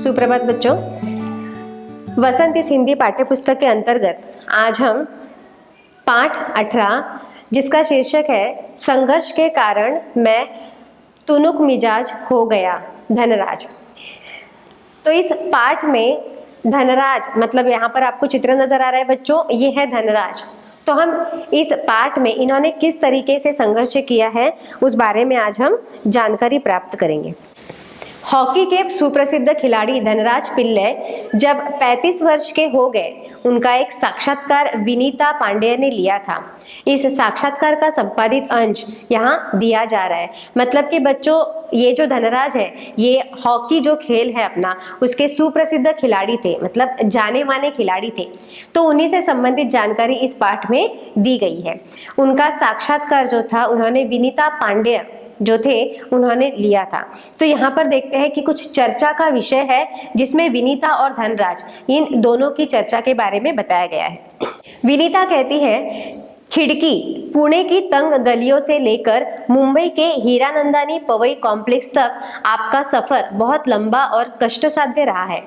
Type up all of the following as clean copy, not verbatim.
सुप्रभात बच्चों। वसंत इस हिंदी पाठ्यपुस्तक के अंतर्गत आज हम पाठ 18 जिसका शीर्षक है संघर्ष के कारण मैं तुनुक मिजाज हो गया धनराज। तो इस पाठ में धनराज मतलब यहाँ पर आपको चित्र नजर आ रहा है बच्चों, ये है धनराज। तो हम इस पाठ में इन्होंने किस तरीके से संघर्ष किया है उस बारे में आज हम जानकारी प्राप्त करेंगे। हॉकी के सुप्रसिद्ध खिलाड़ी धनराज पिल्लै जब 35 वर्ष के हो गए, उनका एक साक्षात्कार विनीता पांडेय ने लिया था। इस साक्षात्कार का संपादित अंश यहाँ दिया जा रहा है। मतलब कि बच्चों, ये जो धनराज है ये हॉकी जो खेल है अपना, उसके सुप्रसिद्ध खिलाड़ी थे, मतलब जाने माने खिलाड़ी थे। तो उन्हीं से संबंधित जानकारी इस पाठ में दी गई है। उनका साक्षात्कार जो था उन्होंने विनीता पांडेय जो थे उन्होंने लिया था। तो यहाँ पर देखते हैं कि कुछ चर्चा का विषय है जिसमें विनीता और धनराज इन दोनों की चर्चा के बारे में बताया गया है। विनीता कहती है, खिड़की पुणे की तंग गलियों से लेकर मुंबई के हीरानंदानी पवई कॉम्प्लेक्स तक आपका सफर बहुत लंबा और कष्टसाध्य रहा है।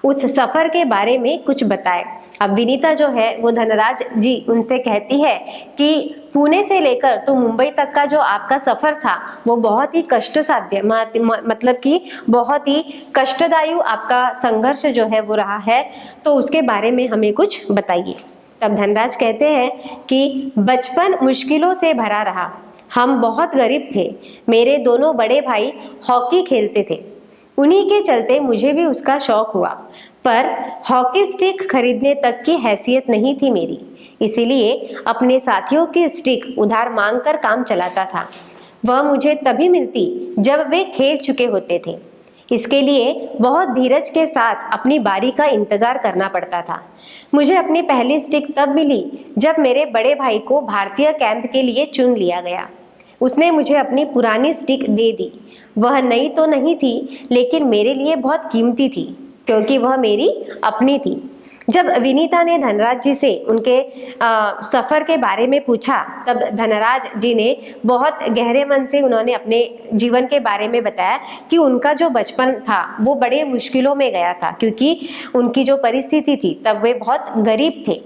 उस सफर के बारे में कुछ बताएं। अब विनीता जो है वो धनराज जी उनसे कहती है कि पुणे से लेकर तो मुंबई तक का जो आपका सफर था वो बहुत ही कष्टसाध्य मतलब कि बहुत ही कष्टदायी आपका संघर्ष जो है वो रहा है। तो उसके बारे में हमें कुछ बताइए। तब धनराज कहते हैं कि बचपन मुश्किलों से भरा रहा। हम बहुत गरीब थे। मेरे दोनों बड़े भाई हॉकी खेलते थे, उन्हीं के चलते मुझे भी उसका शौक हुआ, पर हॉकी स्टिक खरीदने तक की हैसियत नहीं थी मेरी, इसीलिए अपने साथियों की स्टिक उधार मांगकर काम चलाता था। वह मुझे तभी मिलती जब वे खेल चुके होते थे। इसके लिए बहुत धीरज के साथ अपनी बारी का इंतजार करना पड़ता था। मुझे अपनी पहली स्टिक तब मिली जब मेरे बड़े भाई को भारतीय कैंप के लिए चुन लिया गया। उसने मुझे अपनी पुरानी स्टिक दे दी। वह नई तो नहीं थी, लेकिन मेरे लिए बहुत कीमती थी क्योंकि वह मेरी अपनी थी। जब विनीता ने धनराज जी से उनके सफ़र के बारे में पूछा, तब धनराज जी ने बहुत गहरे मन से उन्होंने अपने जीवन के बारे में बताया कि उनका जो बचपन था वो बड़े मुश्किलों में गया था, क्योंकि उनकी जो परिस्थिति थी तब वे बहुत गरीब थे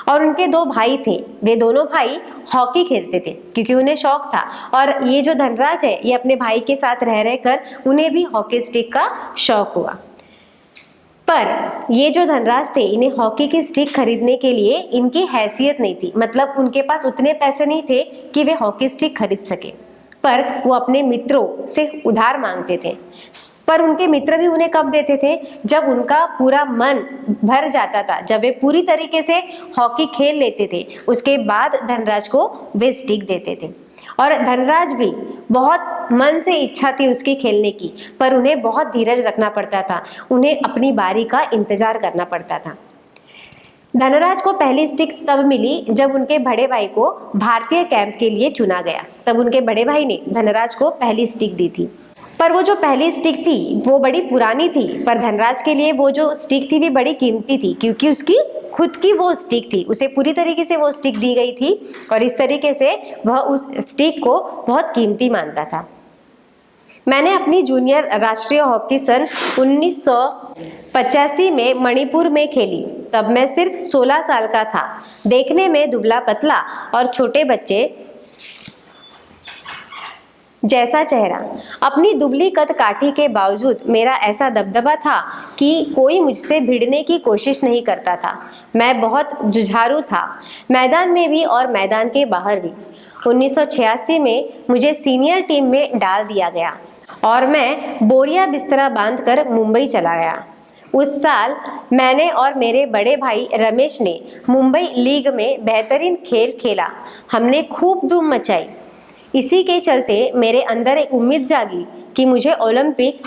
और उनके दो भाई थे। वे दोनों भाई हॉकी खेलते थे क्योंकि उन्हें शौक था, और ये जो धनराज है ये अपने भाई के साथ रह रहकर उन्हें भी हॉकी स्टिक का शौक हुआ। पर ये जो धनराज थे, इन्हें हॉकी की स्टिक खरीदने के लिए इनकी हैसियत नहीं थी, मतलब उनके पास उतने पैसे नहीं थे कि वे हॉकी स्टिक खरीद सके। पर वो अपने मित्रों से उधार मांगते थे। पर उनके मित्र भी उन्हें कब देते थे? जब उनका पूरा मन भर जाता था, जब वे पूरी तरीके से हॉकी खेल लेते थे, उसके बाद धनराज को वे स्टिक देते थे। और धनराज भी बहुत मन से इच्छा थी उसकी खेलने की, पर उन्हें बहुत धीरज रखना पड़ता था, उन्हें अपनी बारी का इंतजार करना पड़ता था। धनराज को पहली स्टिक तब मिली जब उनके बड़े भाई को भारतीय कैंप के लिए चुना गया। तब उनके बड़े भाई ने धनराज को पहली स्टिक दी थी। पर वो जो पहली स्टिक थी वो बड़ी पुरानी थी, पर धनराज के लिए वो जो स्टिक थी भी बड़ी कीमती थी, क्योंकि उसकी खुद की वो स्टिक थी, उसे पूरी तरीके से वो स्टिक दी गई थी और इस तरीके से वह उस स्टिक को बहुत कीमती मानता था। मैंने अपनी जूनियर राष्ट्रीय हॉकी सन 1985 में मणिपुर में खेली। तब मैं सिर्फ 16 साल का था। देखने में दुबला पतला और छोटे बच्चे जैसा चेहरा। अपनी दुबली कद काठी के बावजूद मेरा ऐसा दबदबा था कि कोई मुझसे भिड़ने की कोशिश नहीं करता था। मैं बहुत जुझारू था, मैदान में भी और मैदान के बाहर भी। 1986 में मुझे सीनियर टीम में डाल दिया गया और मैं बोरिया बिस्तरा बांधकर मुंबई चला गया। उस साल मैंने और मेरे बड़े भाई रमेश ने मुंबई लीग में बेहतरीन खेल खेला। हमने खूब धूम मचाई। इसी के चलते मेरे अंदर एक उम्मीद जागी कि मुझे ओलंपिक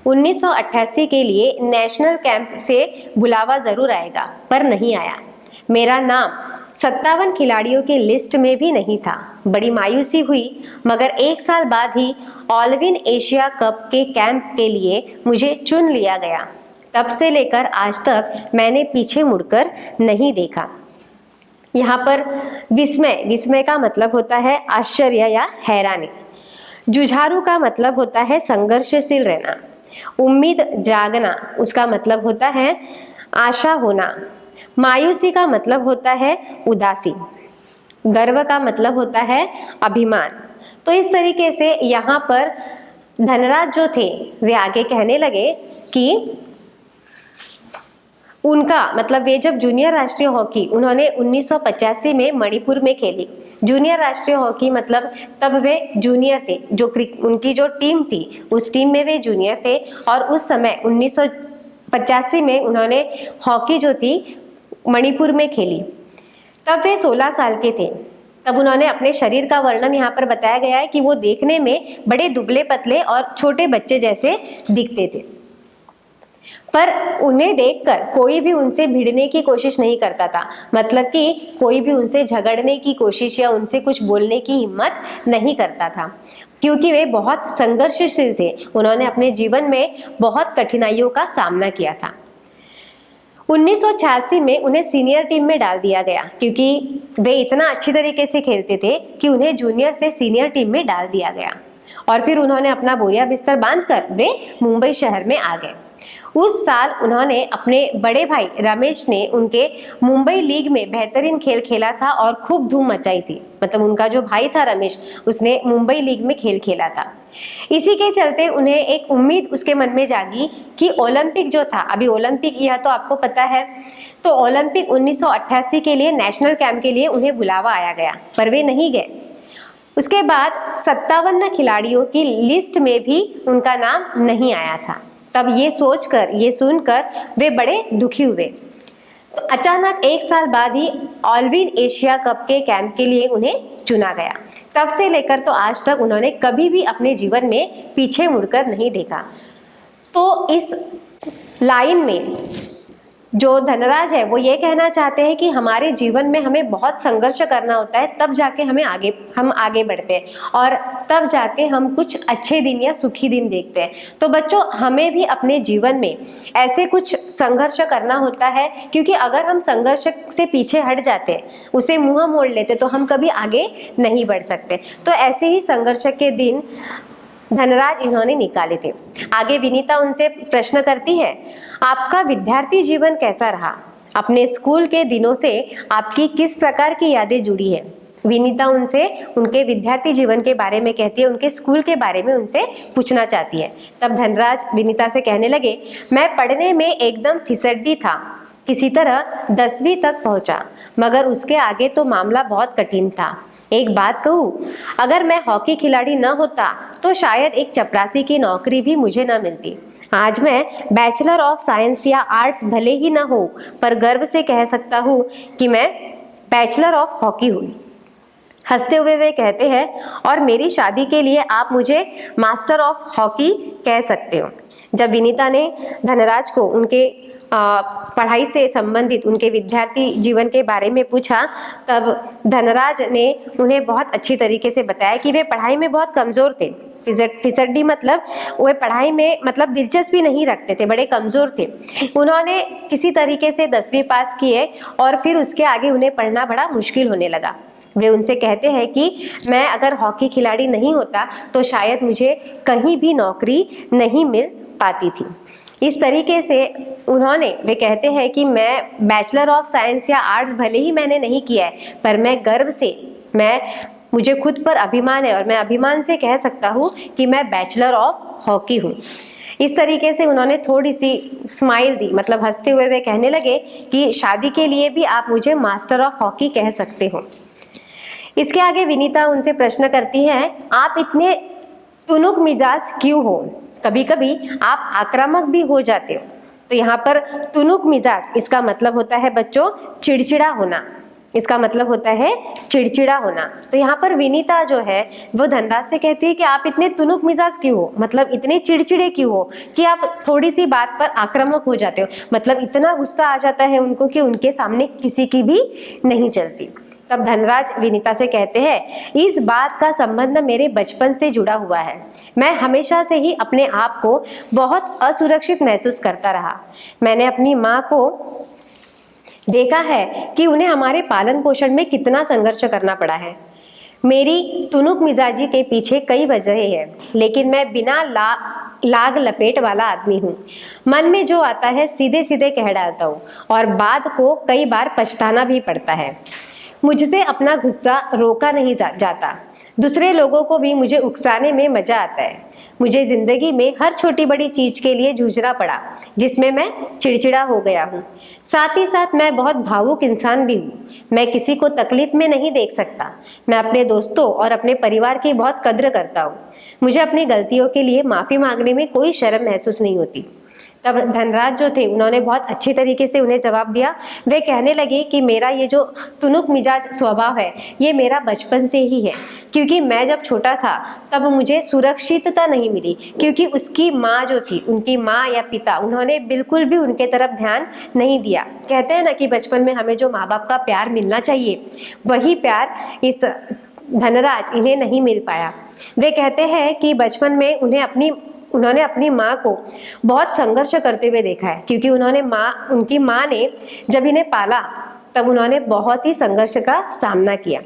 1988 के लिए नेशनल कैंप से बुलावा जरूर आएगा, पर नहीं आया। मेरा नाम 57 खिलाड़ियों की लिस्ट में भी नहीं था। बड़ी मायूसी हुई, मगर एक साल बाद ही ऑलविन एशिया कप के कैंप के लिए मुझे चुन लिया गया। तब से लेकर आज तक मैंने पीछे मुड़कर नहीं देखा। यहाँ पर विस्मय का मतलब होता है आश्चर्य या हैरानी। जुझारू का मतलब होता है संघर्षशील रहना। उम्मीद जागना उसका मतलब होता है आशा होना। मायूसी का मतलब होता है उदासी। गर्व का मतलब होता है अभिमान। तो इस तरीके से यहाँ पर धनराज जो थे वे आगे कहने लगे कि उनका मतलब वे जब जूनियर राष्ट्रीय हॉकी उन्होंने 1985 में मणिपुर में खेली। जूनियर राष्ट्रीय हॉकी मतलब तब वे जूनियर थे, जो उनकी जो टीम थी उस टीम में वे जूनियर थे। और उस समय 1985 में उन्होंने हॉकी जो थी मणिपुर में खेली। तब वे 16 साल के थे। तब उन्होंने अपने शरीर का वर्णन यहाँ पर बताया गया है कि वो देखने में बड़े दुबले पतले और छोटे बच्चे जैसे दिखते थे, पर उन्हें देखकर कोई भी उनसे भिड़ने की कोशिश नहीं करता था। मतलब कि कोई भी उनसे झगड़ने की कोशिश या उनसे कुछ बोलने की हिम्मत नहीं करता था, क्योंकि वे बहुत संघर्षशील थे। उन्होंने अपने जीवन में बहुत कठिनाइयों का सामना किया था। 1986 में उन्हें सीनियर टीम में डाल दिया गया, क्योंकि वे इतना अच्छी तरीके से खेलते थे कि उन्हें जूनियर से सीनियर टीम में डाल दिया गया। और फिर उन्होंने अपना बोरिया बिस्तर बांधकर वे मुंबई शहर में आ गए। उस साल उन्होंने अपने बड़े भाई रमेश ने उनके मुंबई लीग में बेहतरीन खेल खेला था और खूब धूम मचाई थी। मतलब उनका जो भाई था रमेश, उसने मुंबई लीग में खेल खेला था। इसी के चलते उन्हें एक उम्मीद उसके मन में जागी कि ओलंपिक जो था, अभी ओलंपिक यह तो आपको पता है, तो ओलंपिक 1988 के लिए नेशनल कैंप के लिए उन्हें बुलावा आया गया, पर वे नहीं गए। उसके बाद 57 खिलाड़ियों की लिस्ट में भी उनका नाम नहीं आया था। तब ये सोचकर, ये सुनकर वे बड़े दुखी हुए। तो अचानक एक साल बाद ही ऑलविन एशिया कप के कैंप के लिए उन्हें चुना गया। तब से लेकर तो आज तक उन्होंने कभी भी अपने जीवन में पीछे मुड़कर नहीं देखा। तो इस लाइन में जो धनराज है वो ये कहना चाहते हैं कि हमारे जीवन में हमें बहुत संघर्ष करना होता है, तब जाके हम आगे बढ़ते हैं और तब जाके हम कुछ अच्छे दिन या सुखी दिन देखते हैं। तो बच्चों, हमें भी अपने जीवन में ऐसे कुछ संघर्ष करना होता है, क्योंकि अगर हम संघर्ष से पीछे हट जाते हैं, उसे मुंह मोड़ लेते, तो हम कभी आगे नहीं बढ़ सकते। तो ऐसे ही संघर्ष के दिन धनराज इन्होंने निकाले थे। आगे विनीता उनसे प्रश्न करती है, आपका विद्यार्थी जीवन कैसा रहा? अपने स्कूल के दिनों से आपकी किस प्रकार की यादें जुड़ी है? विनीता उनसे उनके विद्यार्थी जीवन के बारे में कहती है, उनके स्कूल के बारे में उनसे पूछना चाहती है। तब धनराज विनीता से कहने लगे, मैं पढ़ने में एकदम फिसड्डी था, किसी तरह 10वीं तक पहुंचा, मगर उसके आगे तो मामला बहुत कठिन था। एक बात कहूँ, अगर मैं हॉकी खिलाड़ी न होता तो शायद एक चपरासी की नौकरी भी मुझे न मिलती। आज मैं बैचलर ऑफ साइंस या आर्ट्स भले ही न हो, पर गर्व से कह सकता हूँ कि मैं बैचलर ऑफ हॉकी हूँ। हंसते हुए वे कहते हैं, और मेरी शादी के लिए आप मुझे मास्टर ऑफ हॉकी कह सकते हो। जब विनीता ने धनराज को उनके पढ़ाई से संबंधित उनके विद्यार्थी जीवन के बारे में पूछा, तब धनराज ने उन्हें बहुत अच्छी तरीके से बताया कि वे पढ़ाई में बहुत कमज़ोर थे। फिसड्डी मतलब वे पढ़ाई में मतलब दिलचस्पी नहीं रखते थे, बड़े कमज़ोर थे। उन्होंने किसी तरीके से 10वीं पास किए और फिर उसके आगे उन्हें पढ़ना बड़ा मुश्किल होने लगा। वे उनसे कहते हैं कि मैं अगर हॉकी खिलाड़ी नहीं होता तो शायद मुझे कहीं भी नौकरी नहीं मिल पाती थी। इस तरीके से वे कहते हैं कि मैं बैचलर ऑफ साइंस या आर्ट्स भले ही मैंने नहीं किया है, पर मैं गर्व से, मुझे खुद पर अभिमान है और मैं अभिमान से कह सकता हूँ कि मैं बैचलर ऑफ हॉकी हूँ। इस तरीके से उन्होंने थोड़ी सी स्माइल दी, मतलब हंसते हुए वे कहने लगे कि शादी के लिए भी आप मुझे मास्टर ऑफ हॉकी कह सकते हो। इसके आगे विनीता उनसे प्रश्न करती है, आप इतने तुनुक मिजाज क्यों हो? कभी कभी आप आक्रामक भी हो जाते हो। तो यहाँ पर तुनुक मिजाज, इसका मतलब होता है बच्चों चिड़चिड़ा होना। इसका मतलब होता है चिड़चिड़ा होना। तो यहाँ पर विनीता जो है वो धनराज से कहती है कि आप इतने तुनुक मिजाज क्यों हो, मतलब इतने चिड़चिड़े क्यों हो कि आप थोड़ी सी बात पर आक्रामक हो जाते हो। मतलब इतना गुस्सा आ जाता है उनको कि उनके सामने किसी की भी नहीं चलती। तब धनराज विनीता से कहते हैं, इस बात का संबंध मेरे बचपन से जुड़ा हुआ है। मैं हमेशा से ही अपने आप को बहुत असुरक्षित महसूस करता रहा। मैंने अपनी माँ को देखा है कि उन्हें हमारे पालन पोषण में कितना संघर्ष करना पड़ा है। मेरी तुनुक मिजाजी के पीछे कई वजहें हैं, लेकिन मैं बिना लाग लपेट वाला आदमी हूँ। मन में जो आता है सीधे सीधे कह डालता हूँ और बाद को कई बार पछताना भी पड़ता है। मुझसे अपना गुस्सा रोका नहीं जाता। दूसरे लोगों को भी मुझे उकसाने में मजा आता है। मुझे जिंदगी में हर छोटी बड़ी चीज के लिए जूझना पड़ा जिसमें मैं चिड़चिड़ा हो गया हूँ। साथ ही साथ मैं बहुत भावुक इंसान भी हूँ। मैं किसी को तकलीफ में नहीं देख सकता। मैं अपने दोस्तों और अपने परिवार की बहुत कद्र करता हूँ। मुझे अपनी गलतियों के लिए माफी मांगने में कोई शर्म महसूस नहीं होती। तब धनराज जो थे उन्होंने बहुत अच्छी तरीके से उन्हें जवाब दिया। वे कहने लगे कि मेरा ये जो तुनुक मिजाज स्वभाव है ये मेरा बचपन से ही है, क्योंकि मैं जब छोटा था तब मुझे सुरक्षितता नहीं मिली, क्योंकि उसकी माँ जो थी, उनकी माँ या पिता, उन्होंने बिल्कुल भी उनके तरफ ध्यान नहीं दिया। कहते हैं ना कि बचपन में हमें जो माँ बाप का प्यार मिलना चाहिए वही प्यार इस धनराज इन्हें नहीं मिल पाया। वे कहते हैं कि बचपन में उन्होंने अपनी माँ को बहुत संघर्ष करते हुए देखा है, क्योंकि उनकी माँ ने जब इन्हें पाला तब उन्होंने बहुत ही संघर्ष का सामना किया।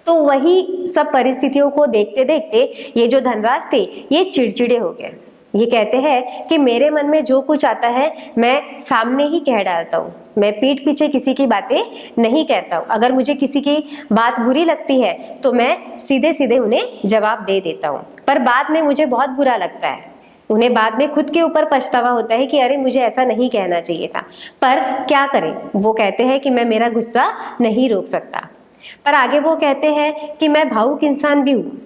तो वही सब परिस्थितियों को देखते देखते ये जो धनराज थे ये चिड़चिड़े हो गए। ये कहते हैं कि मेरे मन में जो कुछ आता है मैं सामने ही कह डालता हूँ। मैं पीठ पीछे किसी की बातें नहीं कहता हूँ। अगर मुझे किसी की बात बुरी लगती है तो मैं सीधे सीधे उन्हें जवाब दे देता हूँ, पर बाद में मुझे बहुत बुरा लगता है। उन्हें बाद में खुद के ऊपर पछतावा होता है कि अरे मुझे ऐसा नहीं कहना चाहिए था, पर क्या करें। वो कहते हैं कि मैं मेरा गुस्सा नहीं रोक सकता। पर आगे वो कहते हैं कि मैं भावुक इंसान भी हूँ।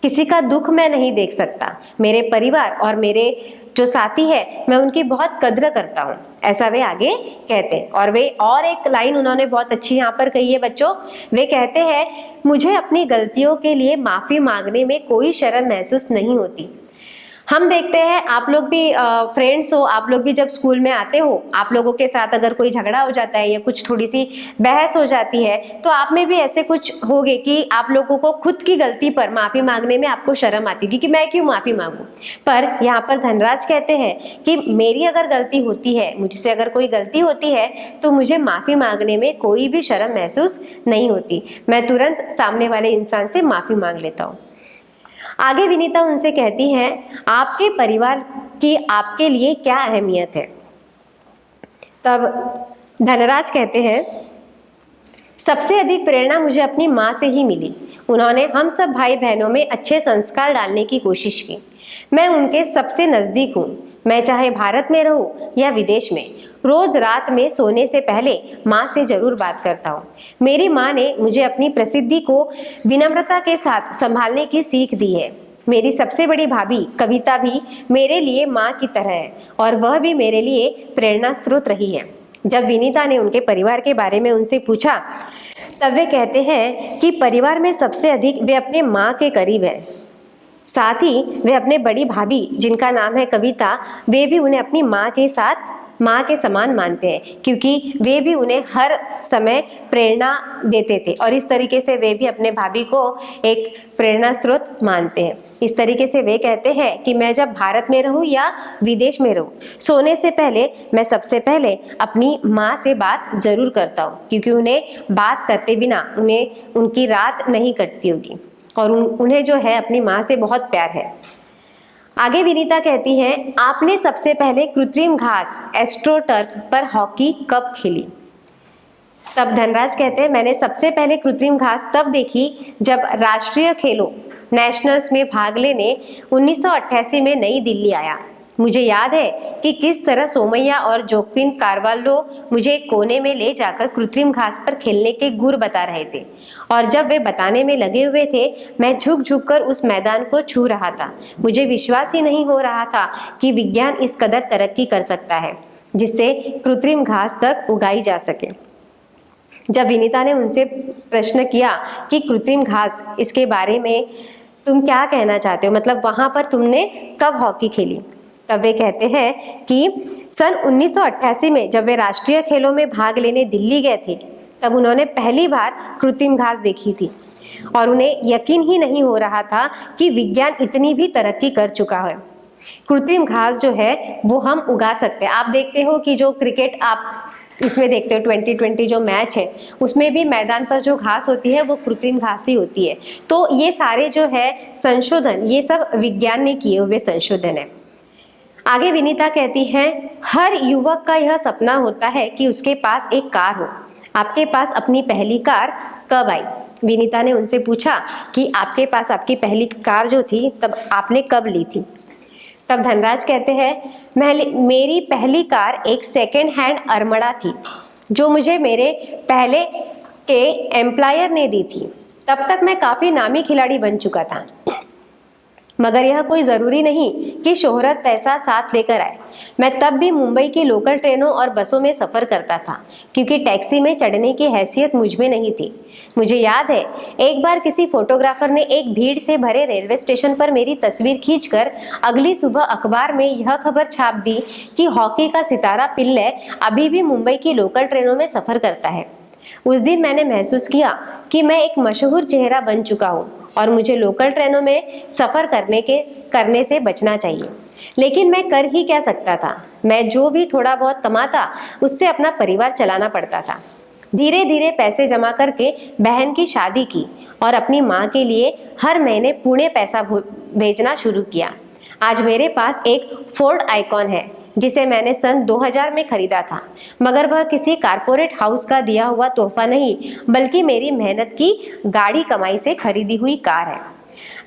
किसी का दुख मैं नहीं देख सकता। मेरे परिवार और मेरे जो साथी है मैं उनकी बहुत कद्र करता हूँ, ऐसा वे आगे कहते हैं। और एक लाइन उन्होंने बहुत अच्छी यहाँ पर कही है बच्चों। वे कहते हैं मुझे अपनी गलतियों के लिए माफ़ी मांगने में कोई शर्म महसूस नहीं होती। हम देखते हैं, आप लोग भी फ्रेंड्स हो, आप लोग भी जब स्कूल में आते हो, आप लोगों के साथ अगर कोई झगड़ा हो जाता है या कुछ थोड़ी सी बहस हो जाती है तो आप में भी ऐसे कुछ होगे कि आप लोगों को खुद की गलती पर माफ़ी मांगने में आपको शर्म आती है कि मैं क्यों माफ़ी मांगूं। पर यहाँ पर धनराज कहते हैं कि मेरी अगर गलती होती है, मुझसे अगर कोई गलती होती है तो मुझे माफ़ी मांगने में कोई भी शर्म महसूस नहीं होती। मैं तुरंत सामने वाले इंसान से माफ़ी मांग लेता हूँ। आगे विनीता उनसे कहती है आपके परिवार की आपके लिए क्या अहमियत है। तब धनराज कहते हैं सबसे अधिक प्रेरणा मुझे अपनी माँ से ही मिली। उन्होंने हम सब भाई बहनों में अच्छे संस्कार डालने की कोशिश की। मैं उनके सबसे नज़दीक हूँ। मैं चाहे भारत में रहूँ या विदेश में, रोज रात में सोने से पहले माँ से जरूर बात करता हूँ। मेरी माँ ने मुझे अपनी प्रसिद्धि को विनम्रता के साथ संभालने की सीख दी है। मेरी सबसे बड़ी भाभी कविता भी मेरे लिए माँ की तरह है और वह भी मेरे लिए प्रेरणा स्रोत रही है। जब विनीता ने उनके परिवार के बारे में उनसे पूछा तब वे कहते हैं कि परिवार में सबसे अधिक वे अपने माँ के करीब हैं। साथ ही वे अपने बड़ी भाभी जिनका नाम है कविता, वे भी उन्हें अपनी माँ के समान मानते हैं, क्योंकि वे भी उन्हें हर समय प्रेरणा देते थे और इस तरीके से वे भी अपने भाभी को एक प्रेरणा स्रोत मानते हैं। इस तरीके से वे कहते हैं कि मैं जब भारत में रहूं या विदेश में रहूं, सोने से पहले मैं सबसे पहले अपनी माँ से बात जरूर करता हूँ, क्योंकि उन्हें बात करते बिना उनकी रात नहीं कटती होगी और उन्हें जो है अपनी माँ से बहुत प्यार है। आगे विनीता कहती है आपने सबसे पहले कृत्रिम घास एस्ट्रोटर्फ पर हॉकी कब खेली। तब धनराज कहते हैं मैंने सबसे पहले कृत्रिम घास तब देखी जब राष्ट्रीय खेलों नेशनल्स में भाग लेने 1988 में नई दिल्ली आया। मुझे याद है कि किस तरह सोमैया और जोक्विन कार्वाल्हो मुझे एक कोने में ले जाकर कृत्रिम घास पर खेलने के गुर बता रहे थे और जब वे बताने में लगे हुए थे मैं झुक झुक कर उस मैदान को छू रहा था। मुझे विश्वास ही नहीं हो रहा था कि विज्ञान इस कदर तरक्की कर सकता है जिससे कृत्रिम घास तक उगाई जा सके। जब विनीता ने उनसे प्रश्न किया कि कृत्रिम घास इसके बारे में तुम क्या कहना चाहते हो, मतलब वहाँ पर तुमने कब हॉकी खेली, तब वे कहते हैं कि सन 1988 में जब वे राष्ट्रीय खेलों में भाग लेने दिल्ली गए थे तब उन्होंने पहली बार कृत्रिम घास देखी थी और उन्हें यकीन ही नहीं हो रहा था कि विज्ञान इतनी भी तरक्की कर चुका है। कृत्रिम घास जो है वो हम उगा सकते हैं। आप देखते हो कि जो क्रिकेट आप इसमें देखते हो 2020 जो मैच है उसमें भी मैदान पर जो घास होती है वो कृत्रिम घास ही होती है। तो ये सारे जो है संशोधन, ये सब विज्ञान ने किए हुए संशोधन है। आगे विनीता कहती है, हर युवक का यह सपना होता है कि उसके पास एक कार हो। आपके पास अपनी पहली कार कब आई? विनीता ने उनसे पूछा कि आपके पास आपकी पहली कार जो थी तब आपने कब ली थी? तब धनराज कहते हैं, मेरी पहली कार एक सेकेंड हैंड अरमड़ा थी जो मुझे मेरे पहले के एम्प्लॉयर ने दी थी। तब तक मैं काफ़ी नामी खिलाड़ी बन चुका था, मगर यह कोई ज़रूरी नहीं कि शोहरत पैसा साथ लेकर आए। मैं तब भी मुंबई की लोकल ट्रेनों और बसों में सफ़र करता था, क्योंकि टैक्सी में चढ़ने की हैसियत मुझ में नहीं थी। मुझे याद है, एक बार किसी फोटोग्राफर ने एक भीड़ से भरे रेलवे स्टेशन पर मेरी तस्वीर खींचकर अगली सुबह अखबार में यह खबर छाप दी कि हॉकी का सितारा पिल्ले अभी भी मुंबई की लोकल ट्रेनों में सफ़र करता है। उस दिन मैंने महसूस किया कि मैं एक मशहूर चेहरा बन चुका हूँ और मुझे लोकल ट्रेनों में सफ़र करने से बचना चाहिए। लेकिन मैं कर ही क्या सकता था? मैं जो भी थोड़ा बहुत कमाता उससे अपना परिवार चलाना पड़ता था। धीरे धीरे पैसे जमा करके बहन की शादी की और अपनी माँ के लिए हर महीने पुणे पैसा भेजना शुरू किया। आज मेरे पास एक फोर्ड आइकॉन है जिसे मैंने सन 2000 में खरीदा था, मगर वह किसी कारपोरेट हाउस का दिया हुआ तोहफा नहीं, बल्कि मेरी मेहनत की गाड़ी कमाई से खरीदी हुई कार है।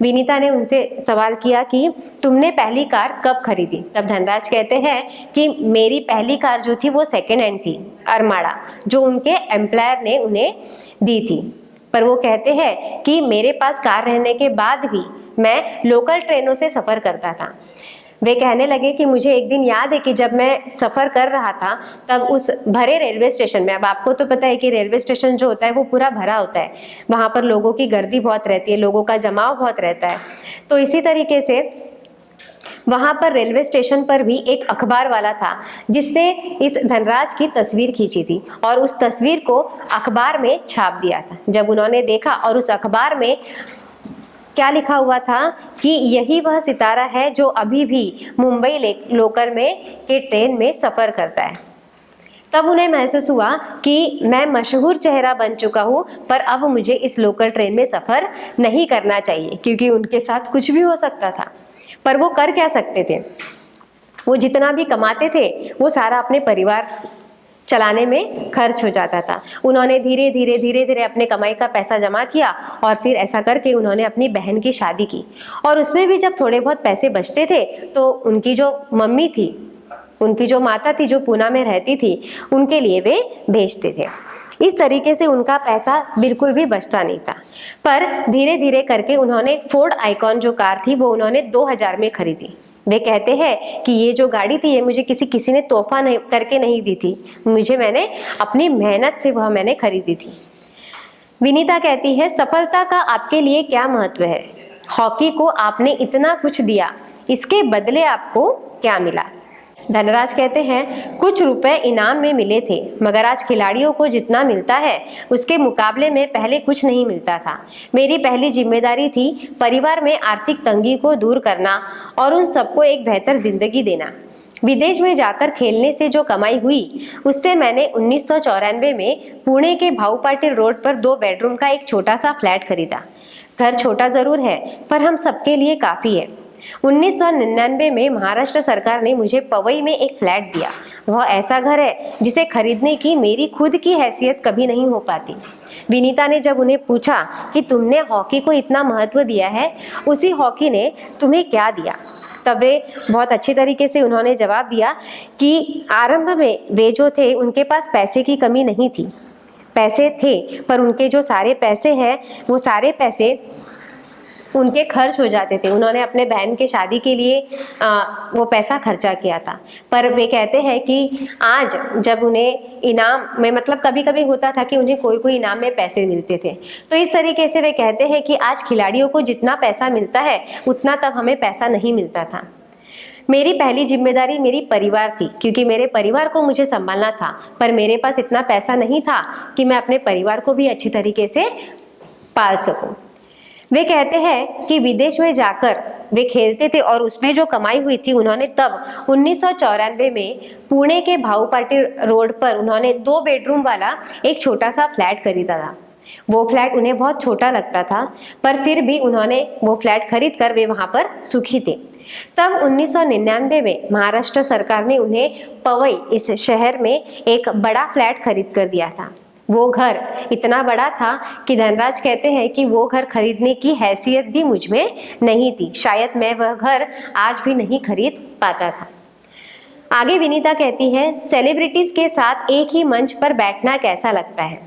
विनीता ने उनसे सवाल किया कि तुमने पहली कार कब खरीदी? तब धनराज कहते हैं कि मेरी पहली कार जो थी वो सेकेंड हैंड थी, अरमाड़ा, जो उनके एम्प्लॉयर ने उन्हें दी थी। पर वो कहते हैं कि मेरे पास कार रहने के बाद भी मैं लोकल ट्रेनों से सफ़र करता था। वे कहने लगे कि मुझे एक दिन याद है कि जब मैं सफ़र कर रहा था तब उस भरे रेलवे स्टेशन में, अब आपको तो पता है कि रेलवे स्टेशन जो होता है वो पूरा भरा होता है, वहाँ पर लोगों की गर्दी बहुत रहती है, लोगों का जमाव बहुत रहता है। तो इसी तरीके से वहाँ पर रेलवे स्टेशन पर भी एक अखबार वाला था जिसने इस धनराज की तस्वीर खींची थी और उस तस्वीर को अखबार में छाप दिया था। जब उन्होंने देखा और उस अखबार में क्या लिखा हुआ था कि यही वह सितारा है जो अभी भी मुंबई लोकल में के ट्रेन में सफ़र करता है, तब उन्हें महसूस हुआ कि मैं मशहूर चेहरा बन चुका हूँ, पर अब मुझे इस लोकल ट्रेन में सफ़र नहीं करना चाहिए, क्योंकि उनके साथ कुछ भी हो सकता था। पर वो कर क्या सकते थे? वो जितना भी कमाते थे वो सारा अपने परिवार चलाने में खर्च हो जाता था। उन्होंने धीरे धीरे अपने कमाई का पैसा जमा किया और फिर ऐसा करके उन्होंने अपनी बहन की शादी की, और उसमें भी जब थोड़े बहुत पैसे बचते थे तो उनकी जो मम्मी थी, उनकी जो माता थी जो पूना में रहती थी, उनके लिए वे भेजते थे। इस तरीके से उनका पैसा बिल्कुल भी बचता नहीं था। पर धीरे धीरे करके उन्होंने फोर्ड आइकॉन जो कार थी वो उन्होंने 2000 में खरीदी। वे कहते हैं कि ये जो गाड़ी थी ये मुझे किसी ने तोहफा नहीं करके नहीं दी थी, मैंने अपनी मेहनत से वह मैंने खरीदी थी। विनीता कहती है, सफलता का आपके लिए क्या महत्व है? हॉकी को आपने इतना कुछ दिया, इसके बदले आपको क्या मिला? धनराज कहते हैं, कुछ रुपए इनाम में मिले थे, मगर आज खिलाड़ियों को जितना मिलता है उसके मुकाबले में पहले कुछ नहीं मिलता था। मेरी पहली जिम्मेदारी थी परिवार में आर्थिक तंगी को दूर करना और उन सबको एक बेहतर जिंदगी देना। विदेश में जाकर खेलने से जो कमाई हुई उससे मैंने 1994 में पुणे के भाऊ पाटिल रोड पर 2 बेडरूम का एक छोटा सा फ्लैट खरीदा। घर छोटा जरूर है पर हम सबके लिए काफ़ी है। 1999 में महाराष्ट्र सरकार ने मुझे पवई में एक फ्लैट दिया। वह ऐसा घर है जिसे खरीदने की मेरी खुद की हैसियत कभी नहीं हो पाती। विनीता ने जब उन्हें पूछा कि तुमने हॉकी को इतना महत्व दिया है, उसी हॉकी ने तुम्हें क्या दिया? तब वे बहुत अच्छी तरीके से उन्होंने जवाब दिया कि आरंभ में वे जो थे उनके पास पैसे की कमी नहीं थी, पैसे थे, पर उनके जो सारे पैसे हैं वो सारे पैसे उनके खर्च हो जाते थे। उन्होंने अपने बहन के शादी के लिए वो पैसा खर्चा किया था। पर वे कहते हैं कि आज जब उन्हें इनाम में, मतलब कभी कभी होता था कि उन्हें कोई इनाम में पैसे मिलते थे, तो इस तरीके से वे कहते हैं कि आज खिलाड़ियों को जितना पैसा मिलता है उतना तब हमें पैसा नहीं मिलता था। मेरी पहली जिम्मेदारी मेरी परिवार थी, क्योंकि मेरे परिवार को मुझे संभालना था, पर मेरे पास इतना पैसा नहीं था कि मैं अपने परिवार को भी अच्छी तरीके से पाल सकूं। वे कहते हैं कि विदेश में जाकर वे खेलते थे और उसमें जो कमाई हुई थी उन्होंने तब 1994 में पुणे के भाऊपाटी रोड पर उन्होंने 2 बेडरूम वाला एक छोटा सा फ्लैट खरीदा था। वो फ्लैट उन्हें बहुत छोटा लगता था, पर फिर भी उन्होंने वो फ्लैट खरीद कर वे वहाँ पर सुखी थे। तब 1999 में महाराष्ट्र सरकार ने उन्हें पवई इस शहर में एक बड़ा फ्लैट खरीद कर दिया था। वो घर इतना बड़ा था कि धनराज कहते हैं कि वो घर खरीदने की हैसियत भी मुझ में नहीं थी, शायद मैं वह घर आज भी नहीं खरीद पाता था। आगे विनीता कहती है, सेलिब्रिटीज के साथ एक ही मंच पर बैठना कैसा लगता है?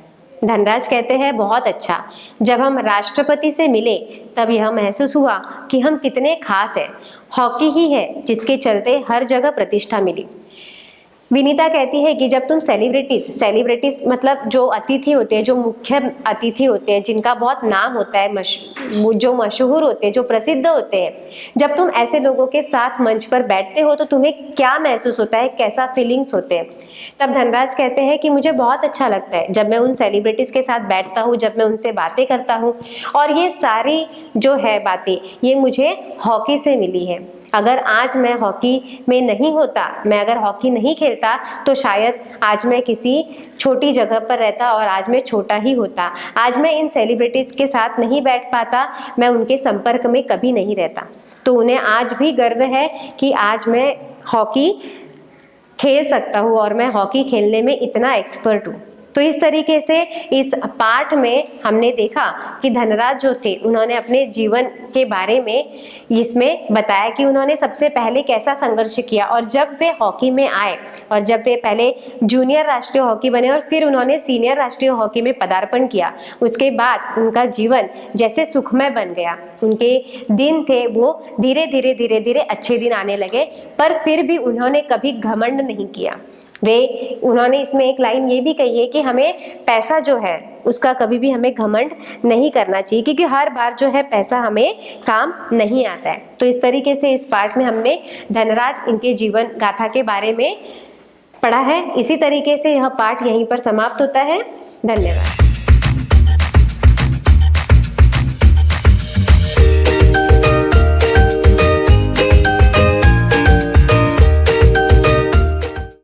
धनराज कहते हैं, बहुत अच्छा। जब हम राष्ट्रपति से मिले तब यह महसूस हुआ कि हम कितने खास हैं। हॉकी ही है जिसके चलते हर जगह प्रतिष्ठा मिली। विनीता कहती है कि जब तुम सेलिब्रिटीज मतलब जो अतिथि होते हैं, जो मुख्य अतिथि होते हैं, जिनका बहुत नाम होता है, जो मशहूर होते हैं, जो प्रसिद्ध होते हैं, जब तुम ऐसे लोगों के साथ मंच पर बैठते हो तो तुम्हें क्या महसूस होता है, कैसा फीलिंग्स होते हैं? तब धनराज कहते हैं कि मुझे बहुत अच्छा लगता है जब मैं उन सेलिब्रिटीज़ के साथ बैठता हूँ, जब मैं उनसे बातें करता हूँ, और ये सारी जो है बातें ये मुझे हॉकी से मिली है। अगर आज मैं हॉकी में नहीं होता, मैं अगर हॉकी नहीं खेलता तो शायद आज मैं किसी छोटी जगह पर रहता और आज मैं छोटा ही होता। आज मैं इन सेलिब्रिटीज़ के साथ नहीं बैठ पाता, मैं उनके संपर्क में कभी नहीं रहता। तो उन्हें आज भी गर्व है कि आज मैं हॉकी खेल सकता हूँ और मैं हॉकी खेलने में इतना एक्सपर्ट हूँ। तो इस तरीके से इस पाठ में हमने देखा कि धनराज जो थे उन्होंने अपने जीवन के बारे में इसमें बताया कि उन्होंने सबसे पहले कैसा संघर्ष किया, और जब वे हॉकी में आए और जब वे पहले जूनियर राष्ट्रीय हॉकी बने और फिर उन्होंने सीनियर राष्ट्रीय हॉकी में पदार्पण किया, उसके बाद उनका जीवन जैसे सुखमय बन गया। उनके दिन थे वो धीरे धीरे अच्छे दिन आने लगे, पर फिर भी उन्होंने कभी घमंड नहीं किया। उन्होंने इसमें एक लाइन ये भी कही है कि हमें पैसा जो है उसका कभी भी हमें घमंड नहीं करना चाहिए, क्योंकि हर बार जो है पैसा हमें काम नहीं आता है। तो इस तरीके से इस पाठ में हमने धनराज इनके जीवन गाथा के बारे में पढ़ा है। इसी तरीके से यह पाठ यहीं पर समाप्त होता है। धन्यवाद।